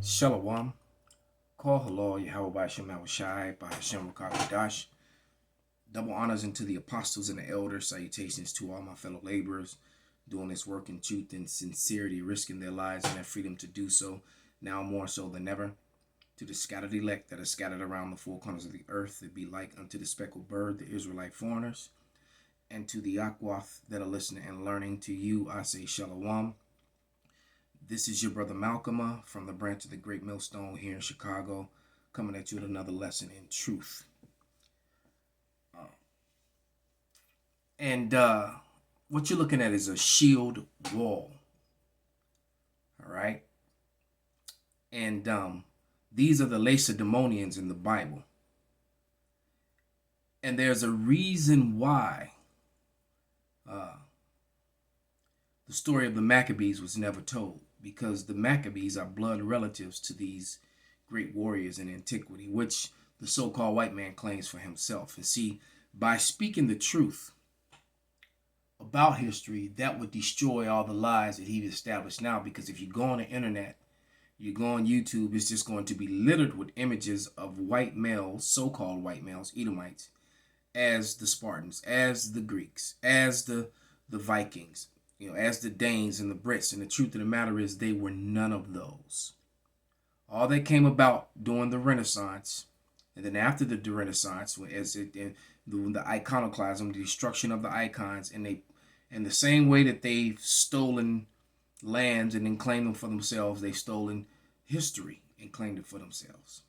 Shalom. Call halal Yahweh Bashem Shai by Hashem Dash. Double honors unto the apostles and the elders. Salutations to all my fellow laborers doing this work in truth and sincerity, risking their lives and their freedom to do so, now more so than ever. To the scattered elect that are scattered around the four corners of the earth, that be like unto the speckled bird, the Israelite foreigners. And to the Akwath that are listening and learning, to you I say Shalom. This is your brother Malcolm from the branch of the Great Millstone here in Chicago, coming at you with another lesson in truth. And what you're looking at is a shield wall. All right. And these are the Lacedaemonians in the Bible. And there's a reason why the story of the Maccabees was never told, because the Maccabees are blood relatives to these great warriors in antiquity, which the so-called white man claims for himself. And see, by speaking the truth about history, that would destroy all the lies that he's established now, because if you go on the internet, you go on YouTube, it's just going to be littered with images of white males, so-called white males, Edomites, as the Spartans, as the Greeks, as the Vikings, as the Danes and the Brits. And the truth of the matter is they were none of those. All that came about during the Renaissance, and then after the Renaissance, the iconoclasm, the destruction of the icons, and the same way that they've stolen lands and then claimed them for themselves, they've stolen history and claimed it for themselves.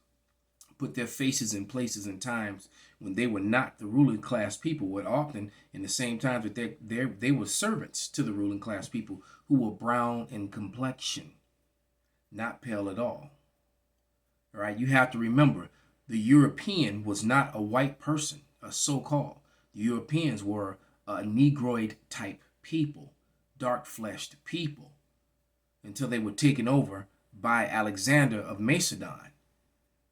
Put their faces in places and times when they were not the ruling class people, but often in the same times that they were servants to the ruling class people who were brown in complexion, not pale at all. All right, you have to remember, the European was not a white person, a so-called. The Europeans were a Negroid type people, dark-fleshed people, until they were taken over by Alexander of Macedon.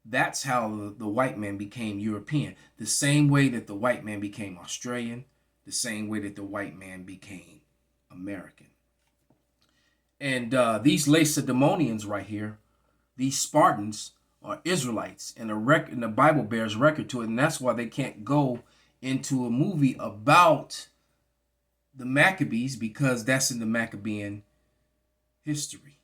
That's how the white man became European. The same way that the white man became Australian, the same way that the white man became American. And these Lacedaemonians right here, these Spartans, are Israelites, and the Bible bears record to it, and that's why they can't go into a movie about the Maccabees, because that's in the Maccabean history.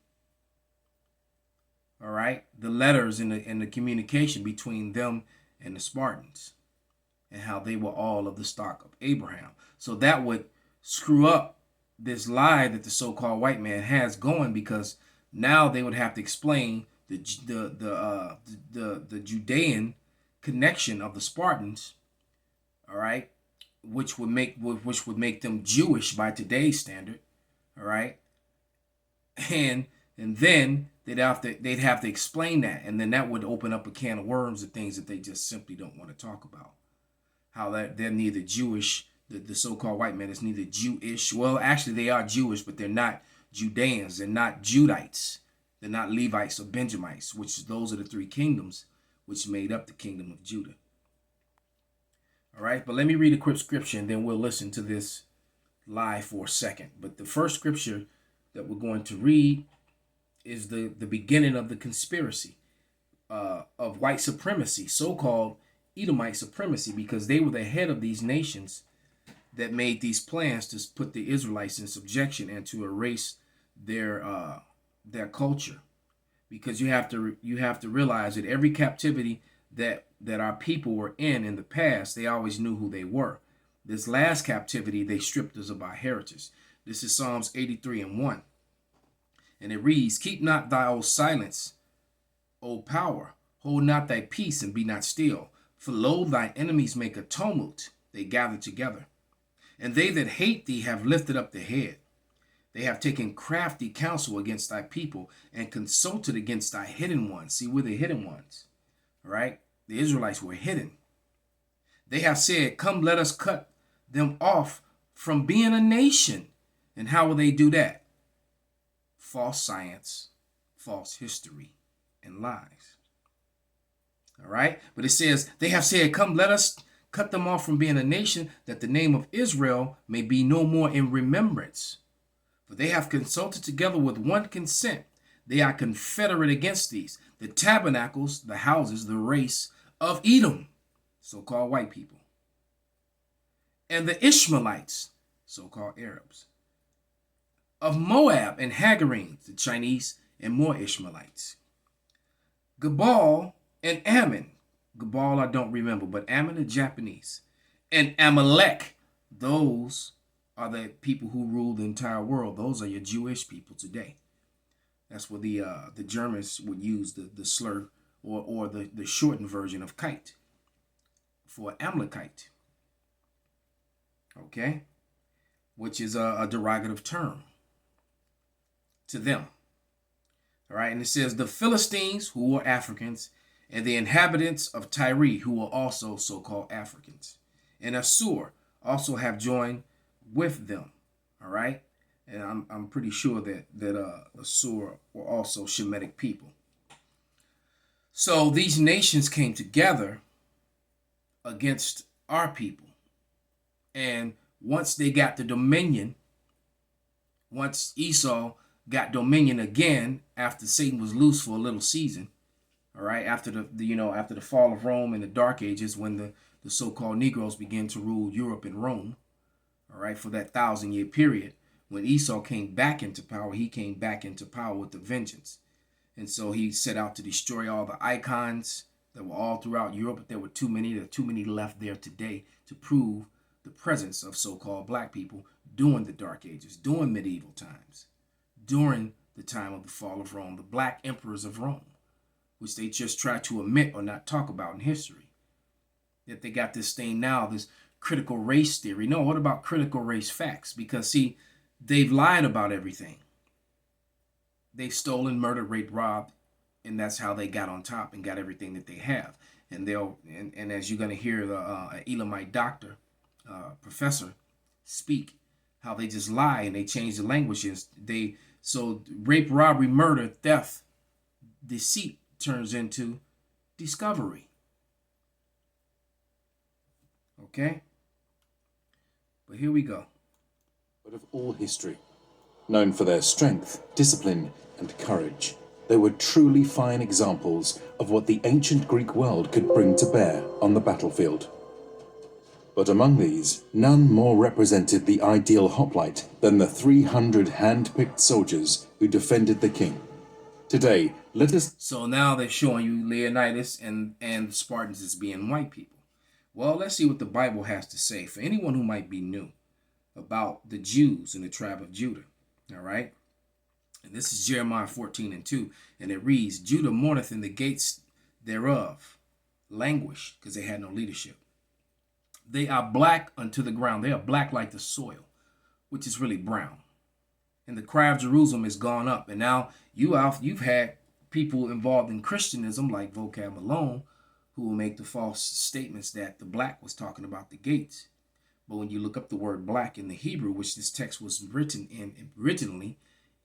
All right, the letters and the communication between them and the Spartans, and how they were all of the stock of Abraham. So that would screw up this lie that the so-called white man has going, because now they would have to explain the Judean connection of the Spartans. All right, which would make them Jewish by today's standard. All right, and then they'd have to explain that, and then that would open up a can of worms of things that they just simply don't want to talk about. How that they're neither Jewish, the so-called white man is neither Jewish. Well, actually they are Jewish, but they're not Judeans. They're not Judites. They're not Levites or Benjamites, which those are the three kingdoms which made up the kingdom of Judah. All right, but let me read a quick scripture, and then we'll listen to this lie for a second. But the first scripture that we're going to read is the beginning of the conspiracy of white supremacy, so-called Edomite supremacy, because they were the head of these nations that made these plans to put the Israelites in subjection and to erase their culture. Because you have to realize that every captivity that our people were in the past, they always knew who they were. This last captivity, they stripped us of our heritage. This is Psalms 83:1. And it reads, "Keep not thy old silence, O power. Hold not thy peace, and be not still. For lo, thy enemies make a tumult. They gather together. And they that hate thee have lifted up their head. They have taken crafty counsel against thy people, and consulted against thy hidden ones." See, we're the hidden ones. All right? The Israelites were hidden. "They have said, come, let us cut them off from being a nation." And how will they do that? False science, false history, and lies. All right? But it says, they have said, come, let us cut them off from being a nation, that the name of Israel may be no more in remembrance. For they have consulted together with one consent. They are confederate against these. The tabernacles, the houses, the race of Edom, so-called white people, and the Ishmaelites, so-called Arabs, of Moab and Hagarenes, the Chinese, and more Ishmaelites. Gebal and Ammon. Gebal I don't remember, but Ammon the Japanese. And Amalek, those are the people who rule the entire world. Those are your Jewish people today. That's what the Germans would use the slur or the shortened version of kite for Amalekite. Okay? Which is a derogative term to them. All right, and it says the Philistines, who were Africans, and the inhabitants of Tyre, who were also so-called Africans, and Assur also have joined with them. All right, and I'm pretty sure that Assur were also Shemitic people. So these nations came together against our people, and once they got the dominion, once Esau got dominion again after Satan was loose for a little season, all right, after after the fall of Rome in the Dark Ages, when the so-called Negroes began to rule Europe and Rome, all right, for that 1,000-year period, when Esau came back into power, he came back into power with a vengeance. And so he set out to destroy all the icons that were all throughout Europe, but there were too many. There are too many left there today to prove the presence of so-called black people during the Dark Ages, during medieval times, during the time of the fall of Rome, the black emperors of Rome, which they just try to omit or not talk about in history. That they got this thing now, this critical race theory. No, what about critical race facts? Because, see, they've lied about everything. They've stolen, murdered, raped, robbed, and that's how they got on top and got everything that they have. And and as you're going to hear the Elamite doctor, professor, speak, how they just lie and they change the languages. So rape, robbery, murder, theft, deceit turns into discovery. Okay? But here we go. But of all history, known for their strength, discipline, and courage, they were truly fine examples of what the ancient Greek world could bring to bear on the battlefield. But among these, none more represented the ideal hoplite than the 300 hand-picked soldiers who defended the king. Today, let us... So now they're showing you Leonidas and the Spartans as being white people. Well, let's see what the Bible has to say for anyone who might be new about the Jews in the tribe of Judah. All right? And this is Jeremiah 14:2. And it reads, Judah mourneth in the gates thereof, languish, because they had no leadership. They are black unto the ground. They are black like the soil, which is really brown. And the cry of Jerusalem is gone up. And now you've had people involved in Christianism like Vocab Malone who will make the false statements that the black was talking about the gates. But when you look up the word black in the Hebrew, which this text was written in originally,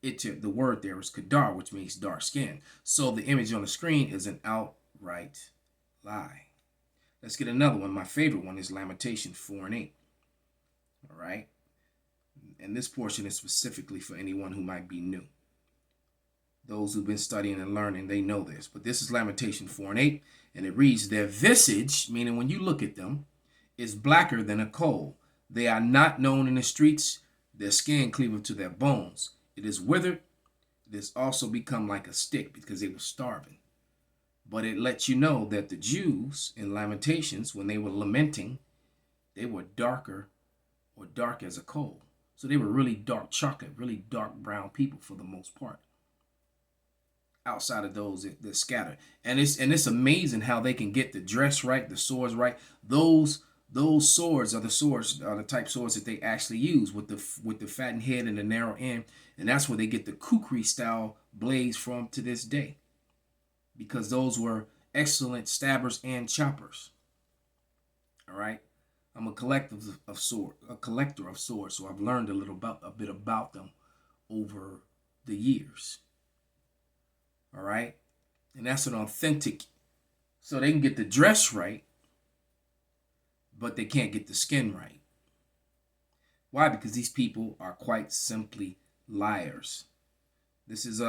the word there is kadar, which means dark skin. So the image on the screen is an outright lie. Let's get another one. My favorite one is Lamentation 4:8. All right. And this portion is specifically for anyone who might be new. Those who've been studying and learning, they know this. But this is Lamentation 4:8. And it reads, their visage, meaning when you look at them, is blacker than a coal. They are not known in the streets. Their skin cleaveth to their bones. It is withered. It has also become like a stick because they were starving. But it lets you know that the Jews in Lamentations, when they were lamenting, they were darker or dark as a coal. So they were really dark chocolate, really dark brown people for the most part. Outside of those that scatter. And it's amazing how they can get the dress right, the swords right. Those swords are the type swords that they actually use with the fattened head and the narrow end. And that's where they get the kukri style blades from to this day. Because those were excellent stabbers and choppers. All right. I'm a collector of swords, so I've learned a bit about them over the years. All right. And that's an authentic. So they can get the dress right, but they can't get the skin right. Why? Because these people are quite simply liars. This is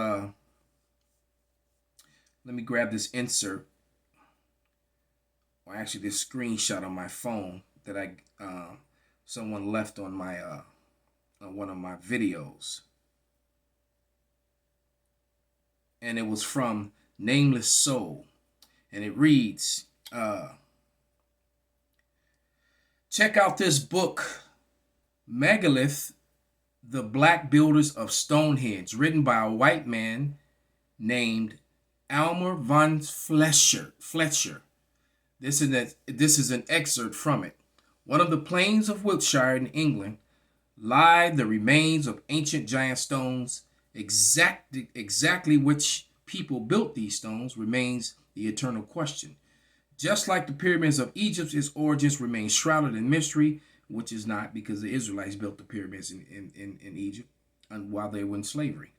Let me grab this insert, or actually this screenshot on my phone that someone left on my on one of my videos, and it was from Nameless Soul, and it reads, check out this book, Megalith, The Black Builders of Stonehenge, written by a white man named Almer von Fletcher. This is an excerpt from it. One of the plains of Wiltshire in England lie the remains of ancient giant stones. Exactly which people built these stones remains the eternal question. Just like the pyramids of Egypt, its origins remain shrouded in mystery, which is not, because the Israelites built the pyramids in Egypt while they were in slavery.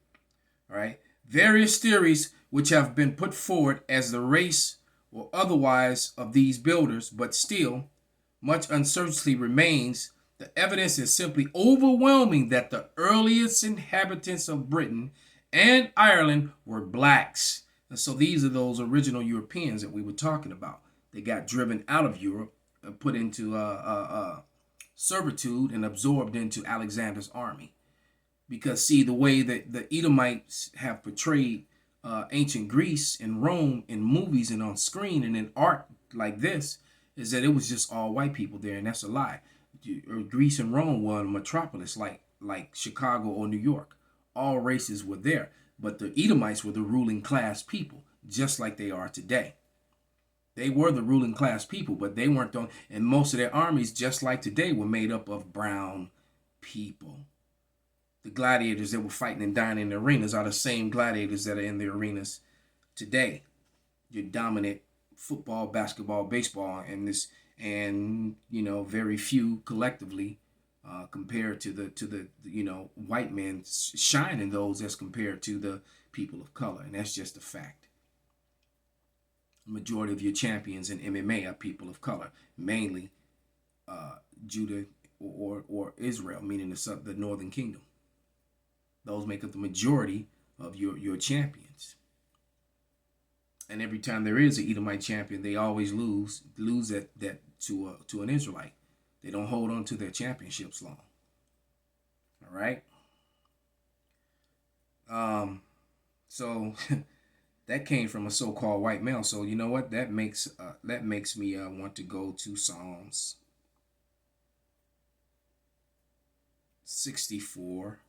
All right. Various theories which have been put forward as the race or otherwise of these builders, but still much uncertainty remains. The evidence is simply overwhelming that the earliest inhabitants of Britain and Ireland were blacks. And so these are those original Europeans that we were talking about. They got driven out of Europe and put into servitude and absorbed into Alexander's army. Because, see, the way that the Edomites have portrayed ancient Greece and Rome in movies and on screen and in art like this is that it was just all white people there, and that's a lie. Greece and Rome were a metropolis like Chicago or New York. All races were there, but the Edomites were the ruling class people, just like they are today. They were the ruling class people, but they weren't on, and most of their armies, just like today, were made up of brown people. The gladiators that were fighting and dying in the arenas are the same gladiators that are in the arenas today. Your dominant football, basketball, baseball, and very few collectively compared to the white men shine in those as compared to the people of color, and that's just a fact. The majority of your champions in MMA are people of color, mainly Judah or Israel, meaning the Northern Kingdom. Those make up the majority of your champions. And every time there is an Edomite champion, they always lose that to an Israelite. They don't hold on to their championships long. All right. So that came from a so-called white male. So you know what? That makes me want to go to Psalms 64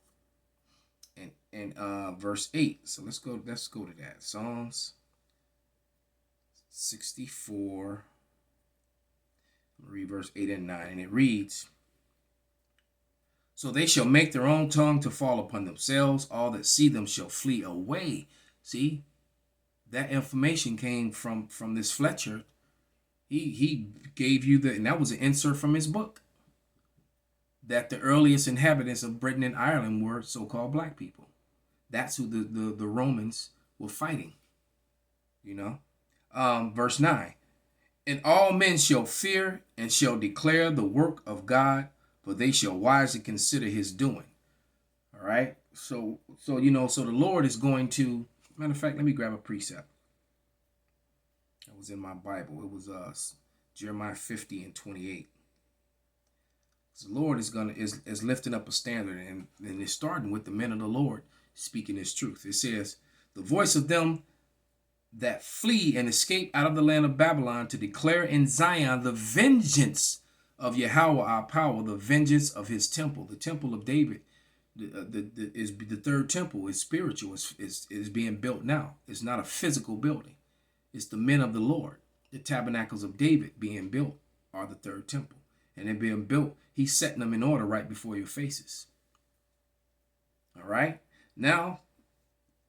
and verse 8. So let's go to that. Psalms 64. Read verse 8 and 9, and it reads, so they shall make their own tongue to fall upon themselves, all that see them shall flee away. See, that information came from this Fletcher. He gave you and that was an insert from his book, that the earliest inhabitants of Britain and Ireland were so-called black people. That's who the Romans were fighting. Verse 9. And all men shall fear and shall declare the work of God, for they shall wisely consider his doing. All right. So the Lord is going to, matter of fact, let me grab a precept. That was in my Bible. It was Jeremiah 50 and 28. So the Lord is lifting up a standard, and it's starting with the men of the Lord speaking his truth. It says, the voice of them that flee and escape out of the land of Babylon, to declare in Zion the vengeance of Yahweh our power, the vengeance of his temple, the temple of David. The third temple is spiritual, is being built now. It's not a physical building. It's the men of the Lord. The tabernacles of David being built are the third temple, and they're being built. He's setting them in order right before your faces. All right. Now,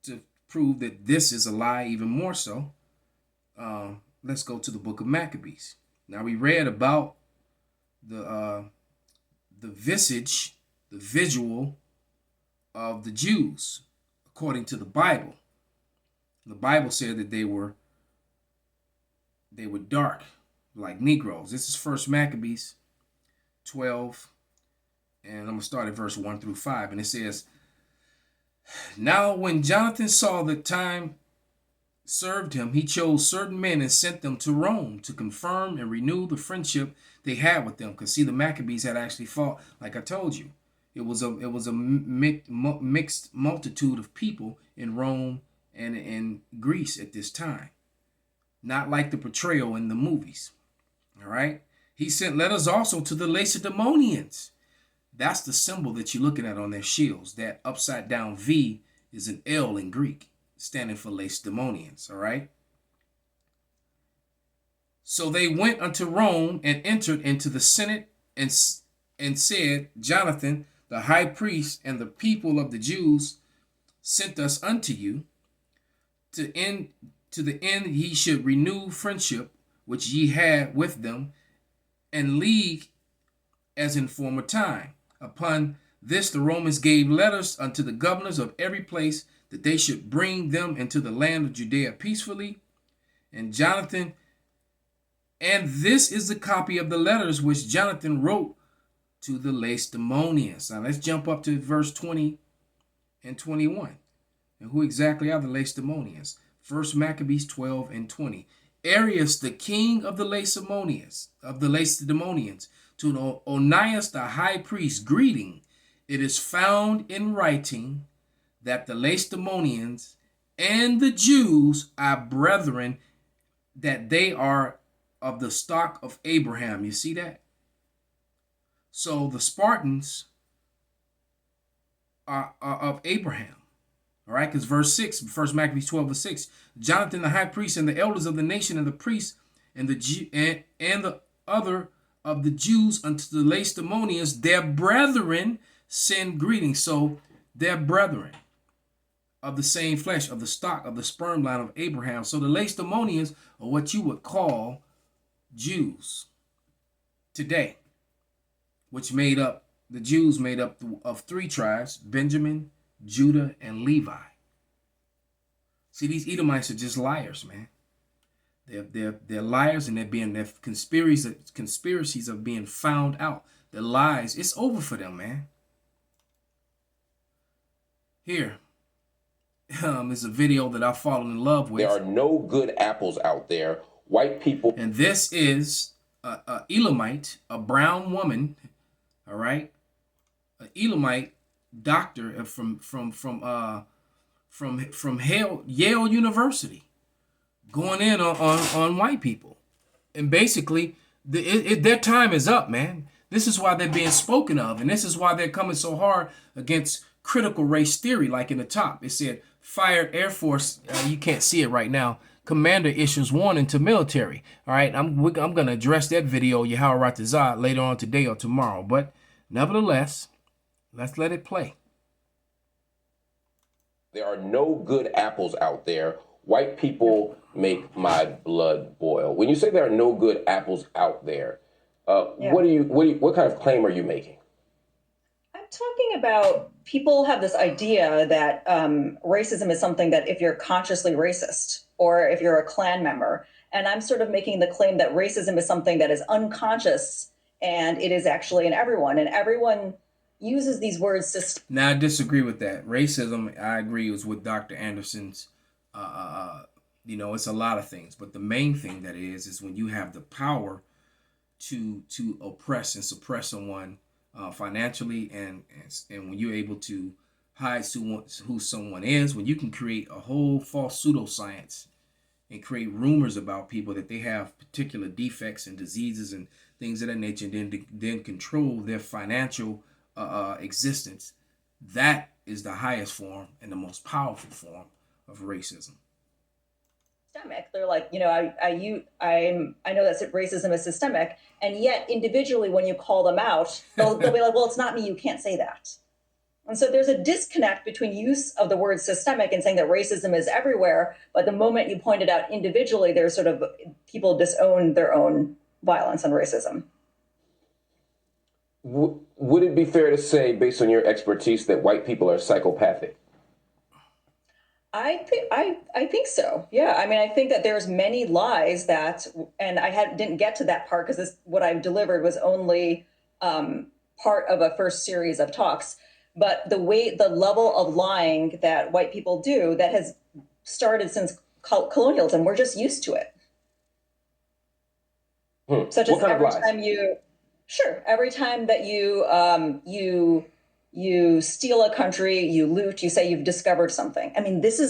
to prove that this is a lie even more so, let's go to the book of Maccabees. Now, we read about the visual of the Jews according to the Bible. The Bible said that they were dark, like Negroes. This is First Maccabees 12, and I'm gonna start at verse 1 through 5, and it says, now when Jonathan saw the time served him, he chose certain men and sent them to Rome to confirm and renew the friendship they had with them. Because see, the Maccabees had actually fought, like I told you, it was a mixed multitude of people in Rome and in Greece at this time, not like the portrayal in the movies. All right, he sent letters also to the Lacedaemonians. That's the symbol that you're looking at on their shields. That upside down V is an L in Greek, standing for Lacedaemonians. All right. So they went unto Rome and entered into the Senate and said, Jonathan, the high priest, and the people of the Jews sent us unto you to the end ye should renew friendship which ye had with them, and league as in former time. Upon this the Romans gave letters unto the governors of every place that they should bring them into the land of Judea peacefully. And Jonathan, and this is the copy of the letters which Jonathan wrote to the Lacedaemonians. Now let's jump up to verse 20 and 21. And who exactly are the Lacedaemonians? First Maccabees 12 and 20. Arius, the king of the Lacedaemonians, to Onias the high priest, greeting. It is found in writing that the Lacedaemonians and the Jews are brethren, that they are of the stock of Abraham. You see that? So the Spartans are of Abraham. All right, because verse 6, 1 Maccabees 12 and 6, Jonathan the high priest and the elders of the nation and the priests and the other of the Jews unto the Lacedaemonians, their brethren, send greetings. So their brethren of the same flesh, of the stock, of the sperm line of Abraham. So the Lacedaemonians are what you would call Jews today, which the Jews made up of three tribes: Benjamin, Judah, and Levi. See, these Edomites are just liars, man. They're liars, and their conspiracies are being found out. The lies, it's over for them, man. Here is a video that I've fallen in love with. There are no good apples out there. White people. And this is a Elamite, a brown woman, all right, an Elamite doctor from Yale University, going in on white people, and basically their time is up, man. This is why they're being spoken of, and this is why they're coming so hard against critical race theory. Like in the top, it said, "Fired Air Force." You can't see it right now. Commander issues warning to military. All right, I'm going to address that video, Yahweh Ratazah, later on today or tomorrow. But nevertheless, let's let it play. There are no good apples out there. White people make my blood boil. When you say there are no good apples out there, what kind of claim are you making? I'm talking about people have this idea that racism is something that if you're consciously racist or if you're a Klan member, and I'm sort of making the claim that racism is something that is unconscious and it is actually in everyone, and everyone uses these words. Now, I disagree with that. Racism, I agree, was with Dr. Anderson's. It's a lot of things, but the main thing that is when you have the power to oppress and suppress someone financially, and when you're able to hide who someone is, when you can create a whole false pseudoscience and create rumors about people that they have particular defects and diseases and things of that nature, and then control their financial existence. That is the highest form and the most powerful form of racism. Systemic. They're like, I know that racism is systemic, and yet individually, when you call them out, they'll be like, well, it's not me. You can't say that. And so there's a disconnect between use of the word systemic and saying that racism is everywhere. But the moment you point it out individually, there's sort of people disown their own violence and racism. Would it be fair to say, based on your expertise, that white people are psychopathic? I think so. Yeah. I mean, I think that there's many lies that, and didn't get to that part because what I've delivered was only part of a first series of talks. But the level of lying that white people do, that has started since colonialism. We're just used to it. Such as What kind of every lies? time you, sure, every time that you steal a country, you loot, you say you've discovered something. I mean, this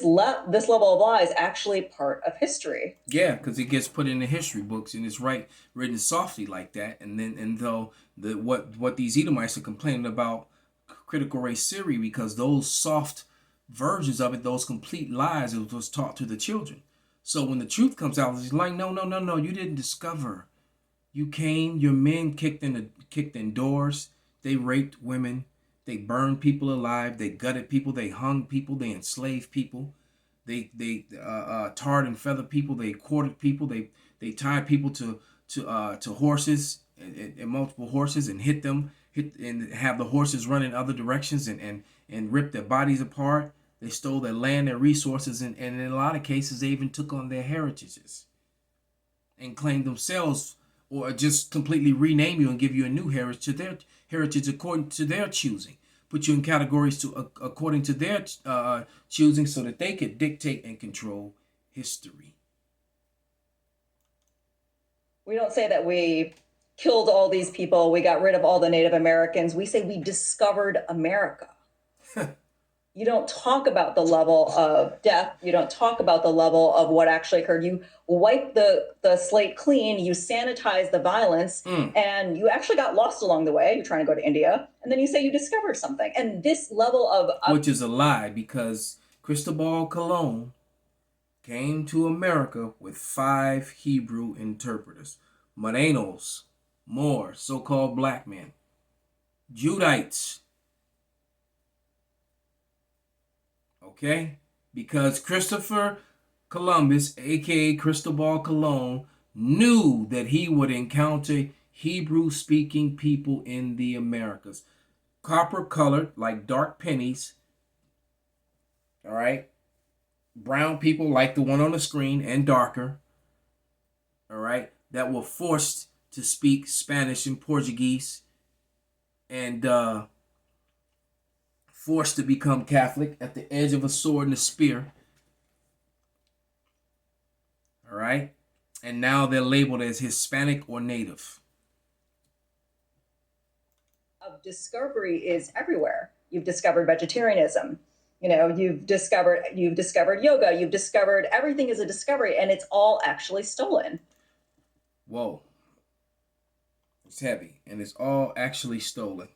level of lie is actually part of history. Yeah, because it gets put in the history books and it's written softly like that. And though what these Edomites are complaining about critical race theory, because those soft versions of it, those complete lies, it was taught to the children. So when the truth comes out, it's like, no, no, no, no, you didn't discover. You came, your men kicked in doors, they raped women, they burned people alive, they gutted people, they hung people, they enslaved people, they tarred and feathered people, they quartered people, they tied people to horses and multiple horses and hit and have the horses run in other directions and rip their bodies apart. They stole their land, their resources, and in a lot of cases they even took on their heritages and claimed themselves, or just completely rename you and give you a new heritage to their heritage according to their choosing. Put you in categories according to their choosing, so that they could dictate and control history. We don't say that we killed all these people, we got rid of all the Native Americans. We say we discovered America. You don't talk about the level of death. You don't talk about the level of what actually occurred. You wipe the slate clean, you sanitize the violence, and you actually got lost along the way. You're trying to go to India, and then you say you discovered something. And this level of which is a lie, because Cristobal Colon came to America with 5 Hebrew interpreters: Morenos, Moors, so-called black men, Judites. Okay? Because Christopher Columbus, aka Cristobal Colon, knew that he would encounter Hebrew-speaking people in the Americas. Copper-colored, like dark pennies. All right? Brown people like the one on the screen, and darker. All right? That were forced to speak Spanish and Portuguese, and forced to become Catholic at the edge of a sword and a spear. All right? And now they're labeled as Hispanic or Native. of discovery is everywhere. You've discovered vegetarianism. You know, you've discovered yoga, you've discovered everything is a discovery, and it's all actually stolen. Whoa. It's heavy, and it's all actually stolen.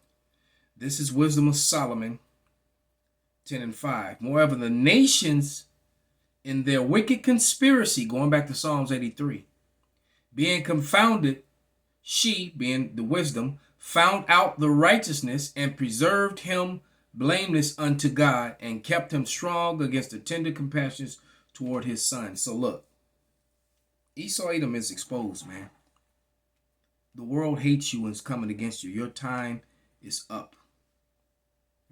This is Wisdom of Solomon 10 and 5. Moreover, the nations in their wicked conspiracy, going back to Psalms 83, being confounded, she, being the wisdom, found out the righteousness and preserved him blameless unto God, and kept him strong against the tender compassions toward his son. So look, Esau Edom is exposed, man. The world hates you and is coming against you. Your time is up.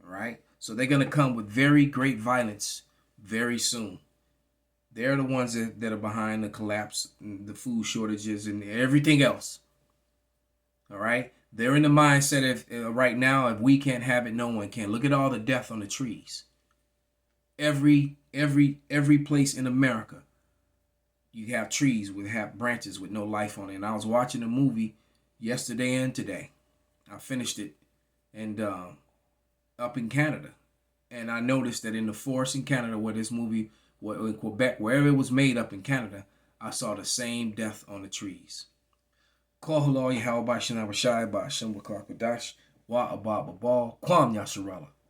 All right? So they're going to come with very great violence very soon. They're the ones that are behind the collapse, and the food shortages, and everything else. All right? They're in the mindset of right now, if we can't have it, no one can. Look at all the death on the trees. Every place in America, you have trees have branches with no life on it. And I was watching a movie yesterday and today. I finished it, and up in Canada, and I noticed that in the forest in Canada, where this movie, in Quebec, wherever it was made up in Canada, I saw the same death on the trees. Call halal Yahweh Bashan Abashai Bashan Wakakadash Wa Ababa Ball Kwam Yasharala.